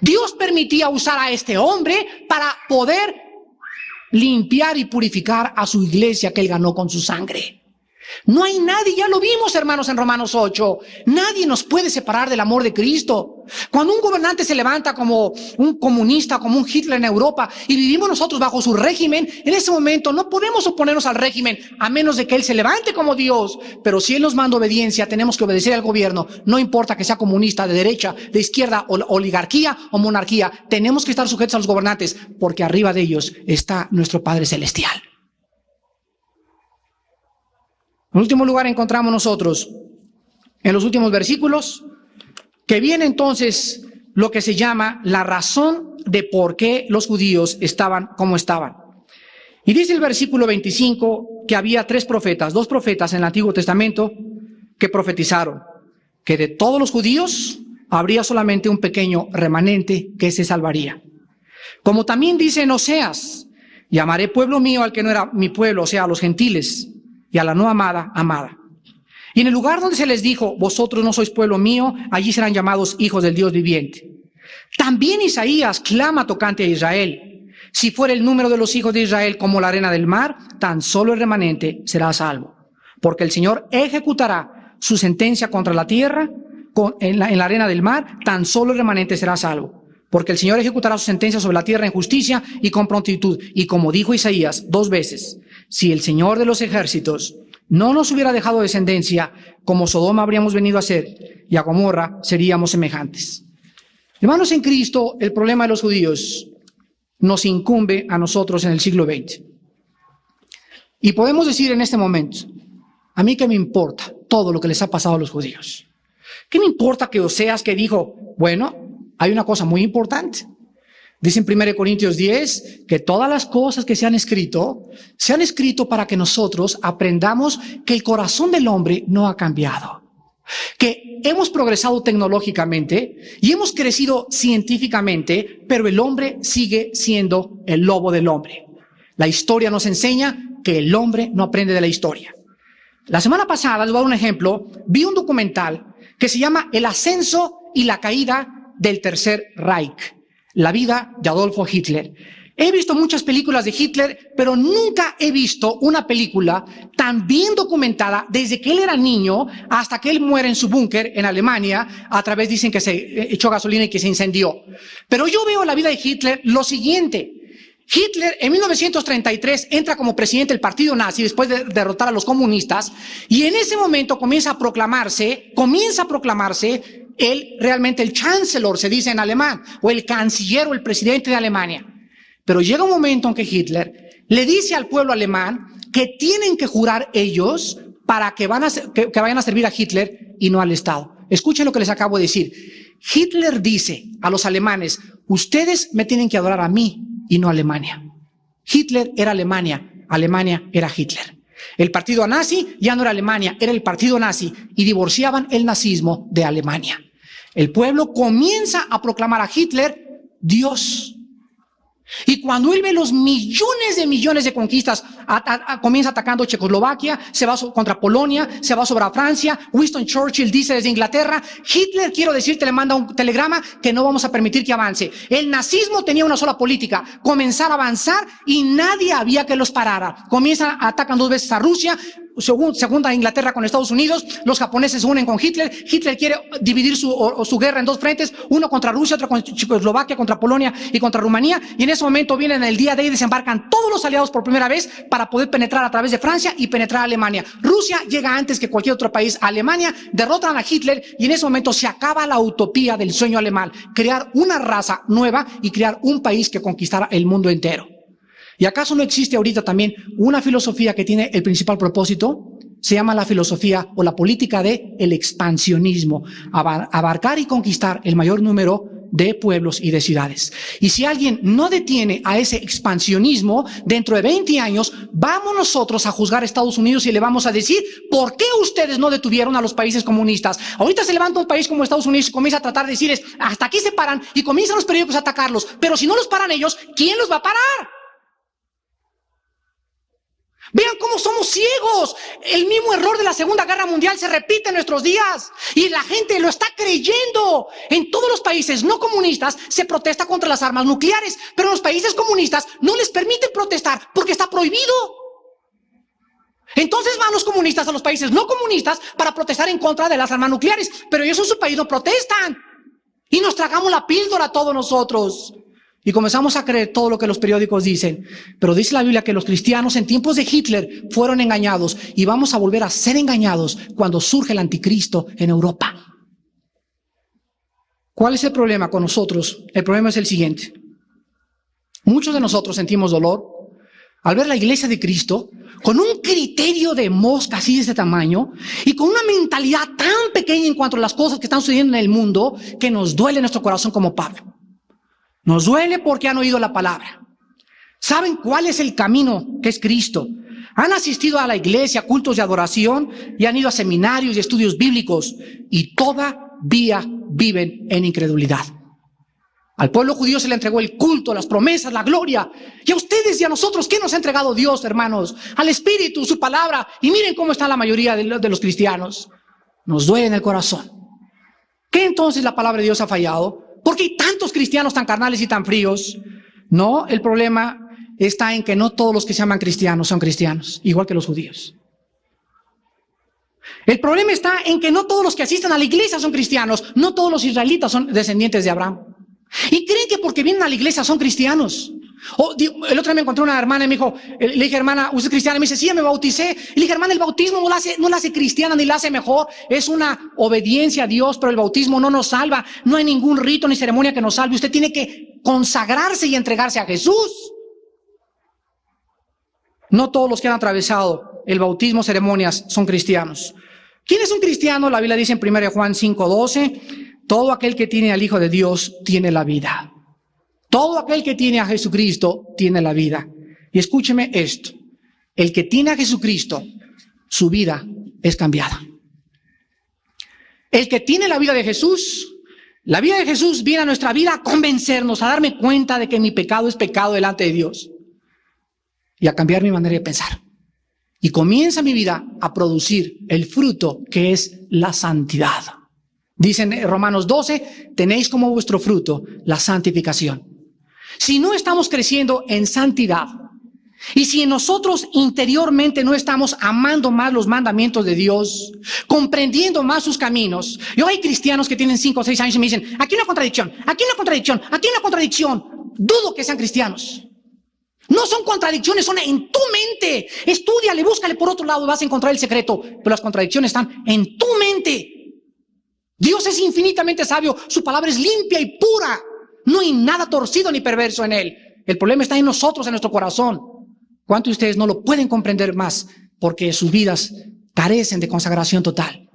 Dios permitía usar a este hombre para poder limpiar y purificar a su iglesia que él ganó con su sangre. No hay nadie, ya lo vimos, hermanos, en Romanos 8, nadie nos puede separar del amor de Cristo. Cuando un gobernante se levanta como un comunista, como un Hitler en Europa, y vivimos nosotros bajo su régimen, en ese momento no podemos oponernos al régimen, a menos de que él se levante como Dios. Pero si él nos manda obediencia, tenemos que obedecer al gobierno, no importa que sea comunista, de derecha, de izquierda, oligarquía o monarquía, tenemos que estar sujetos a los gobernantes, porque arriba de ellos está nuestro Padre Celestial. En último lugar, encontramos nosotros, en los últimos versículos, que viene entonces lo que se llama la razón de por qué los judíos estaban como estaban. Y dice el versículo 25 que había dos profetas en el Antiguo Testamento que profetizaron que de todos los judíos habría solamente un pequeño remanente que se salvaría. Como también dice en Oseas, llamaré pueblo mío al que no era mi pueblo, o sea, a los gentiles, y a la no amada, amada. Y en el lugar donde se les dijo, vosotros no sois pueblo mío, allí serán llamados hijos del Dios viviente. También Isaías clama tocante a Israel. Si fuera el número de los hijos de Israel como la arena del mar, tan solo el remanente será salvo. Porque el Señor ejecutará su sentencia contra la tierra, en la arena del mar, tan solo el remanente será salvo. Porque el Señor ejecutará su sentencia sobre la tierra en justicia y con prontitud. Y como dijo Isaías 2 veces, si el Señor de los ejércitos no nos hubiera dejado descendencia, como Sodoma habríamos venido a ser, y a Gomorra seríamos semejantes. Hermanos, en Cristo, el problema de los judíos nos incumbe a nosotros en el siglo XX. Y podemos decir en este momento, a mí qué me importa todo lo que les ha pasado a los judíos. ¿Qué me importa que Oseas que dijo, bueno, hay una cosa muy importante? Dice en 1 Corintios 10 que todas las cosas que se han escrito para que nosotros aprendamos que el corazón del hombre no ha cambiado. Que hemos progresado tecnológicamente y hemos crecido científicamente, pero el hombre sigue siendo el lobo del hombre. La historia nos enseña que el hombre no aprende de la historia. La semana pasada, les voy a dar un ejemplo, vi un documental que se llama El ascenso y la caída del Tercer Reich. La vida de Adolfo Hitler. He visto muchas películas de Hitler, pero nunca he visto una película tan bien documentada desde que él era niño hasta que él muere en su búnker en Alemania. A través dicen que se echó gasolina y que se incendió. Pero yo veo la vida de Hitler lo siguiente. Hitler en 1933 entra como presidente del partido nazi después de derrotar a los comunistas y en ese momento comienza a proclamarse él realmente el chancellor, se dice en alemán, o el canciller o el presidente de Alemania. Pero llega un momento en que Hitler le dice al pueblo alemán que tienen que jurar ellos para que vayan a servir a Hitler y no al Estado. Escuchen lo que les acabo de decir. Hitler dice a los alemanes, ustedes me tienen que adorar a mí y no a Alemania. Hitler era Alemania, Alemania era Hitler. El partido nazi ya no era Alemania, era el partido nazi y divorciaban el nazismo de Alemania. El pueblo comienza a proclamar a Hitler Dios. Y cuando él ve los millones de conquistas, comienza atacando Checoslovaquia, se va contra Polonia, se va sobre Francia. Winston Churchill dice desde Inglaterra, Hitler, quiero decirte, le manda un telegrama que no vamos a permitir que avance. El nazismo tenía una sola política, comenzar a avanzar y nadie había que los parara. Atacan 2 veces a Rusia, segunda Inglaterra con Estados Unidos, los japoneses se unen con Hitler. Hitler quiere dividir su guerra en 2 frentes, uno contra Rusia, otro contra Checoslovaquia, contra Polonia y contra Rumanía, y en ese momento vienen el día D y desembarcan todos los aliados por primera vez para poder penetrar a través de Francia y penetrar a Alemania. Rusia llega antes que cualquier otro país a Alemania, derrotan a Hitler y en ese momento se acaba la utopía del sueño alemán, crear una raza nueva y crear un país que conquistara el mundo entero. ¿Y acaso no existe ahorita también una filosofía que tiene el principal propósito? Se llama la filosofía o la política de el expansionismo, abarcar y conquistar el mayor número de pueblos y de ciudades. Y si alguien no detiene a ese expansionismo, dentro de 20 años vamos nosotros a juzgar a Estados Unidos y le vamos a decir, ¿por qué ustedes no detuvieron a los países comunistas? Ahorita se levanta un país como Estados Unidos y comienza a tratar de decirles, hasta aquí se paran, y comienzan los periódicos a atacarlos. Pero si no los paran ellos, ¿quién los va a parar? Vean cómo somos ciegos. El mismo error de la Segunda Guerra Mundial se repite en nuestros días y la gente lo está creyendo. En todos los países no comunistas se protesta contra las armas nucleares, pero en los países comunistas no les permiten protestar porque está prohibido. Entonces van los comunistas a los países no comunistas para protestar en contra de las armas nucleares, pero ellos en su país no protestan y nos tragamos la píldora todos nosotros. Y comenzamos a creer todo lo que los periódicos dicen. Pero dice la Biblia que los cristianos en tiempos de Hitler fueron engañados y vamos a volver a ser engañados cuando surge el anticristo en Europa. ¿Cuál es el problema con nosotros? El problema es el siguiente. Muchos de nosotros sentimos dolor al ver la iglesia de Cristo con un criterio de mosca así de este tamaño y con una mentalidad tan pequeña en cuanto a las cosas que están sucediendo en el mundo que nos duele nuestro corazón como Pablo. Nos duele porque han oído la palabra. ¿Saben cuál es el camino que es Cristo? Han asistido a la iglesia, cultos de adoración y han ido a seminarios y estudios bíblicos y todavía viven en incredulidad. Al pueblo judío se le entregó el culto, las promesas, la gloria. Y a ustedes y a nosotros, ¿qué nos ha entregado Dios, hermanos? Al Espíritu, su palabra. Y miren cómo está la mayoría de los cristianos. Nos duele en el corazón. ¿Qué entonces la palabra de Dios ha fallado? ¿Por qué hay tantos cristianos tan carnales y tan fríos? No, el problema está en que no todos los que se llaman cristianos son cristianos, igual que los judíos. El problema está en que no todos los que asisten a la iglesia son cristianos, no todos los israelitas son descendientes de Abraham. Y creen que porque vienen a la iglesia son cristianos. El otro día me encontré una hermana y me dijo, le dije, hermana, ¿usted es cristiana? Y me dice, sí, ya me bauticé. Y le dije, hermana, el bautismo no la hace cristiana ni la hace mejor. Es una obediencia a Dios, pero el bautismo no nos salva. No hay ningún rito ni ceremonia que nos salve. Usted tiene que consagrarse y entregarse a Jesús. No todos los que han atravesado el bautismo, ceremonias, son cristianos. ¿Quién es un cristiano? La Biblia dice en 1 Juan 5:12, todo aquel que tiene al Hijo de Dios tiene la vida. Todo aquel que tiene a Jesucristo tiene la vida. Y escúcheme esto, el que tiene a Jesucristo, su vida es cambiada. El que tiene la vida de Jesús viene a nuestra vida a convencernos, a darme cuenta de que mi pecado es pecado delante de Dios y a cambiar mi manera de pensar. Y comienza mi vida a producir el fruto que es la santidad. Dicen en Romanos 12, tenéis como vuestro fruto la santificación. Si no estamos creciendo en santidad y si en nosotros interiormente no estamos amando más los mandamientos de Dios, comprendiendo más sus caminos. Yo hay cristianos que tienen 5 o 6 años y me dicen, aquí hay una contradicción, aquí hay una contradicción, aquí hay una contradicción. Dudo que sean cristianos. No son contradicciones, son en tu mente. Estúdiale, búscale por otro lado y vas a encontrar el secreto. Pero las contradicciones están en tu mente. Dios es infinitamente sabio, su palabra es limpia y pura. No hay nada torcido ni perverso en él. El problema está en nosotros, en nuestro corazón. ¿Cuántos de ustedes no lo pueden comprender más? Porque sus vidas carecen de consagración total.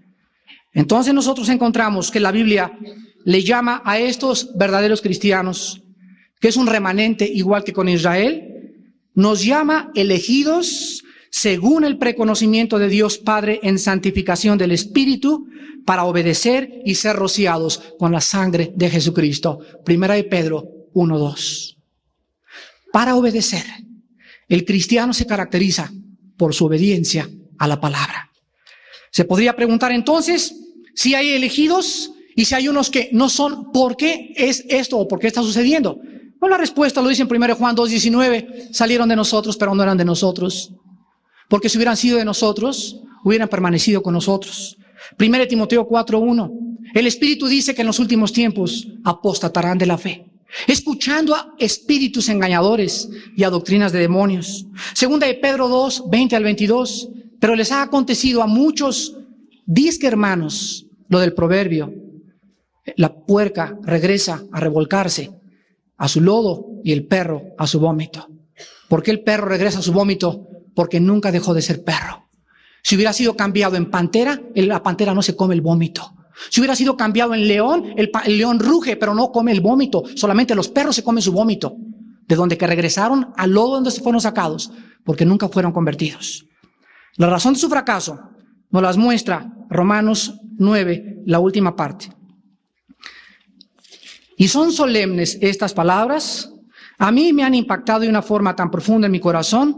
Entonces nosotros encontramos que la Biblia le llama a estos verdaderos cristianos, que es un remanente igual que con Israel, nos llama elegidos según el preconocimiento de Dios Padre en santificación del Espíritu para obedecer y ser rociados con la sangre de Jesucristo. Primera de Pedro 1:2. para obedecer. El cristiano se caracteriza por su obediencia a la palabra. Se podría preguntar entonces si hay elegidos y si hay unos que no son. ¿Por qué es esto o por qué está sucediendo? Pues la respuesta lo dice en 1 Juan 2:19. Salieron de nosotros, pero no eran de nosotros. Porque si hubieran sido de nosotros, hubieran permanecido con nosotros. 1 Timoteo 4:1. El Espíritu dice que en los últimos tiempos apostatarán de la fe, escuchando a espíritus engañadores y a doctrinas de demonios. Segunda de Pedro 2:20-22. Pero les ha acontecido a muchos disque hermanos lo del proverbio: la puerca regresa a revolcarse a su lodo y el perro a su vómito. ¿Por qué el perro regresa a su vómito? Porque nunca dejó de ser perro. Si hubiera sido cambiado en pantera, la pantera no se come el vómito. Si hubiera sido cambiado en león, el león ruge, pero no come el vómito. Solamente los perros se comen su vómito, de donde que regresaron al lodo donde se fueron sacados, porque nunca fueron convertidos. La razón de su fracaso nos las muestra Romanos 9, la última parte. Y son solemnes estas palabras. A mí me han impactado de una forma tan profunda en mi corazón,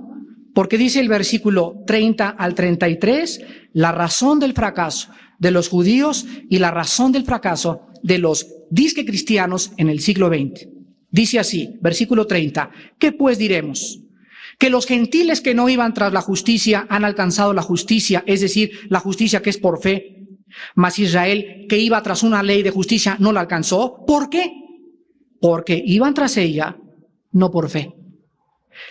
porque dice el versículo 30 al 33, la razón del fracaso de los judíos y la razón del fracaso de los disque cristianos en el siglo XX. Dice así, versículo 30, ¿qué pues diremos? Que los gentiles que no iban tras la justicia han alcanzado la justicia, es decir, la justicia que es por fe. Mas Israel, que iba tras una ley de justicia, no la alcanzó. ¿Por qué? Porque iban tras ella no por fe,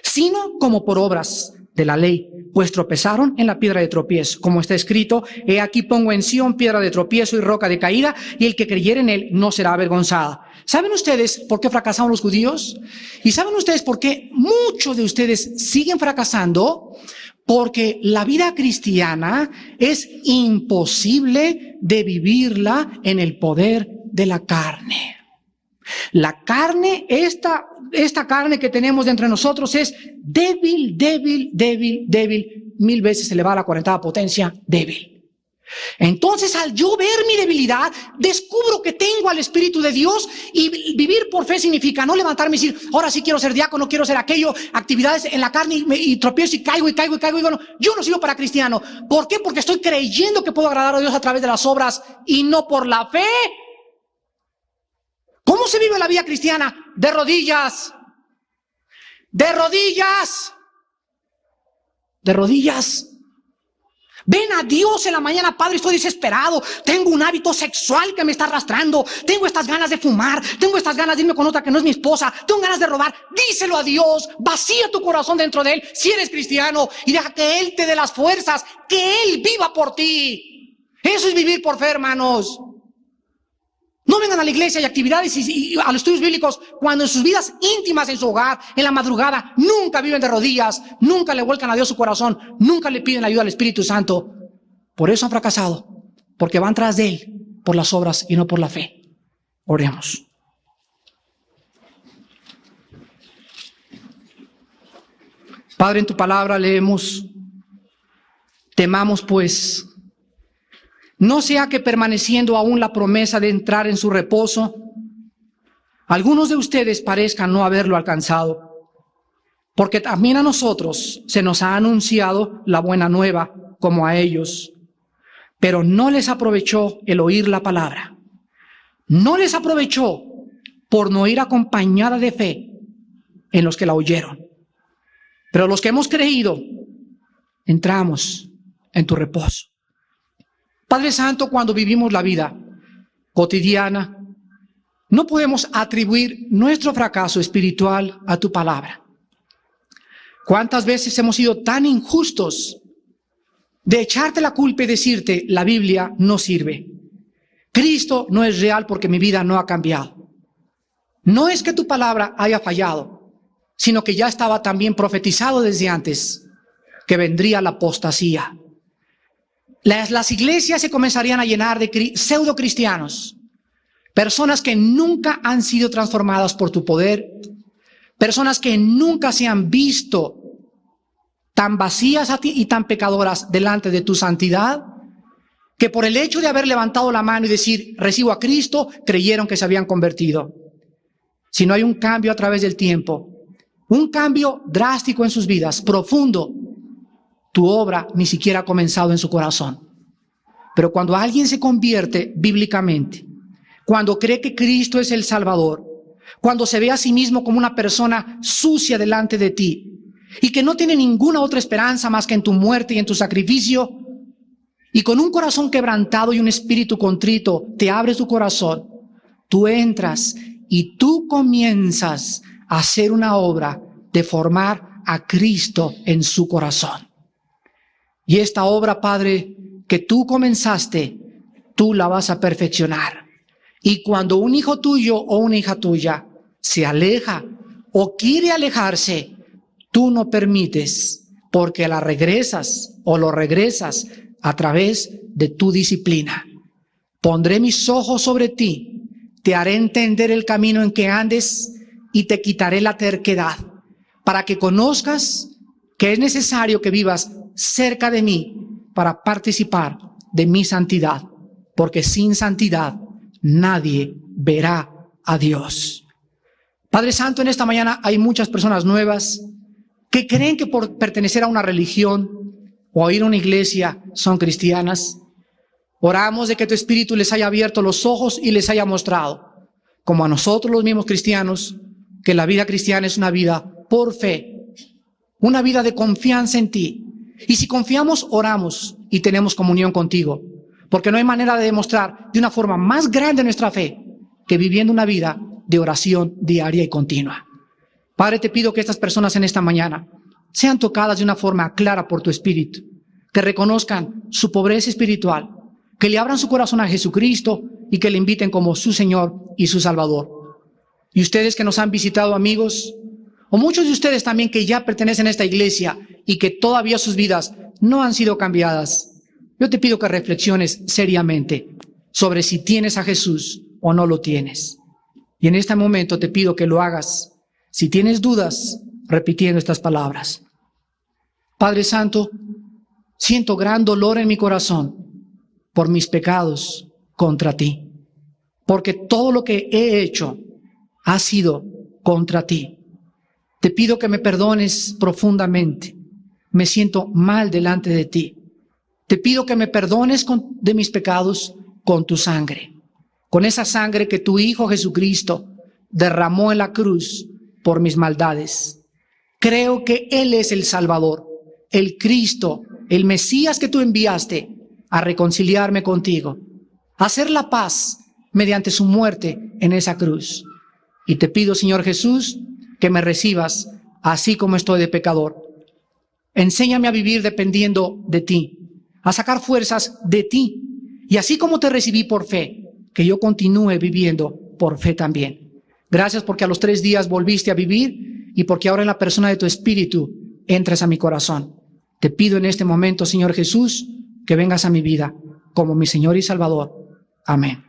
sino como por obras de la ley, pues tropezaron en la piedra de tropiezo. Como está escrito, he aquí pongo en Sión piedra de tropiezo y roca de caída, y el que creyere en él no será avergonzado. ¿Saben ustedes por qué fracasaron los judíos? ¿Y saben ustedes por qué muchos de ustedes siguen fracasando? Porque la vida cristiana es imposible de vivirla en el poder de la carne. La carne, esta carne que tenemos dentro de nosotros es débil, 1000 veces elevada a la 40ª potencia, débil. Entonces, al yo ver mi debilidad, descubro que tengo al Espíritu de Dios, y vivir por fe significa no levantarme y decir, ahora sí quiero ser diácono, quiero ser aquello, actividades en la carne, y tropiezo y caigo. Y bueno, yo no sirvo para cristiano. ¿Por qué? Porque estoy creyendo que puedo agradar a Dios a través de las obras y no por la fe. ¿Cómo se vive la vida cristiana? De rodillas. De rodillas. De rodillas. Ven a Dios en la mañana: Padre, estoy desesperado, tengo un hábito sexual que me está arrastrando, tengo estas ganas de fumar, tengo estas ganas de irme con otra que no es mi esposa, tengo ganas de robar. Díselo a Dios, vacía tu corazón dentro de Él, si eres cristiano, y deja que Él te dé las fuerzas, que Él viva por ti. Eso es vivir por fe, hermanos. No vengan a la iglesia y actividades y a los estudios bíblicos cuando en sus vidas íntimas, en su hogar, en la madrugada, nunca viven de rodillas, nunca le vuelcan a Dios su corazón, nunca le piden ayuda al Espíritu Santo. Por eso han fracasado, porque van tras de Él por las obras y no por la fe. Oremos. Padre, en tu palabra leemos: temamos pues, no sea que permaneciendo aún la promesa de entrar en su reposo, algunos de ustedes parezcan no haberlo alcanzado, porque también a nosotros se nos ha anunciado la buena nueva como a ellos, pero no les aprovechó el oír la palabra, no les aprovechó por no ir acompañada de fe en los que la oyeron. Pero los que hemos creído, entramos en tu reposo. Padre Santo, cuando vivimos la vida cotidiana, no podemos atribuir nuestro fracaso espiritual a tu palabra. ¿Cuántas veces hemos sido tan injustos de echarte la culpa y decirte: la Biblia no sirve, Cristo no es real porque mi vida no ha cambiado? No es que tu palabra haya fallado, sino que ya estaba también profetizado desde antes que vendría la apostasía. Las iglesias se comenzarían a llenar de pseudo cristianos, personas que nunca han sido transformadas por tu poder, personas que nunca se han visto tan vacías a ti y tan pecadoras delante de tu santidad, que por el hecho de haber levantado la mano y decir recibo a Cristo, creyeron que se habían convertido. Si no hay un cambio a través del tiempo, un cambio drástico en sus vidas, profundo. Tu obra ni siquiera ha comenzado en su corazón. Pero cuando alguien se convierte bíblicamente, cuando cree que Cristo es el Salvador, cuando se ve a sí mismo como una persona sucia delante de ti y que no tiene ninguna otra esperanza más que en tu muerte y en tu sacrificio, y con un corazón quebrantado y un espíritu contrito, te abres tu corazón, tú entras y tú comienzas a hacer una obra de formar a Cristo en su corazón. Y esta obra, Padre, que tú comenzaste, tú la vas a perfeccionar. Y cuando un hijo tuyo o una hija tuya se aleja o quiere alejarse, tú no permites, porque la regresas o lo regresas a través de tu disciplina. Pondré mis ojos sobre ti, te haré entender el camino en que andes y te quitaré la terquedad, para que conozcas que es necesario que vivas cerca de mí para participar de mi santidad, porque sin santidad nadie verá a Dios. Padre Santo, en esta mañana hay muchas personas nuevas que creen que por pertenecer a una religión o ir a una iglesia son cristianas. Oramos de que tu Espíritu les haya abierto los ojos y les haya mostrado, como a nosotros los mismos cristianos, que la vida cristiana es una vida por fe, una vida de confianza en ti. Y si confiamos, oramos y tenemos comunión contigo, porque no hay manera de demostrar de una forma más grande nuestra fe que viviendo una vida de oración diaria y continua. Padre, te pido que estas personas en esta mañana sean tocadas de una forma clara por tu Espíritu, que reconozcan su pobreza espiritual, que le abran su corazón a Jesucristo y que le inviten como su Señor y su Salvador. Y ustedes que nos han visitado, amigos, o muchos de ustedes también que ya pertenecen a esta iglesia y que todavía sus vidas no han sido cambiadas, yo te pido que reflexiones seriamente sobre si tienes a Jesús o no lo tienes. Y en este momento te pido que lo hagas, si tienes dudas, repitiendo estas palabras. Padre Santo, siento gran dolor en mi corazón por mis pecados contra ti, porque todo lo que he hecho ha sido contra ti. Te pido que me perdones profundamente. Me siento mal delante de ti. Te pido que me perdones de mis pecados con tu sangre, con esa sangre que tu Hijo Jesucristo derramó en la cruz por mis maldades. Creo que Él es el Salvador, el Cristo, el Mesías que tú enviaste a reconciliarme contigo, a hacer la paz mediante su muerte en esa cruz. Y te pido, Señor Jesús, que me recibas así como estoy de pecador. Enséñame a vivir dependiendo de ti, a sacar fuerzas de ti, y así como te recibí por fe, que yo continúe viviendo por fe también. Gracias porque a los 3 días volviste a vivir y porque ahora en la persona de tu Espíritu entras a mi corazón. Te pido en este momento, Señor Jesús, que vengas a mi vida como mi Señor y Salvador. Amén.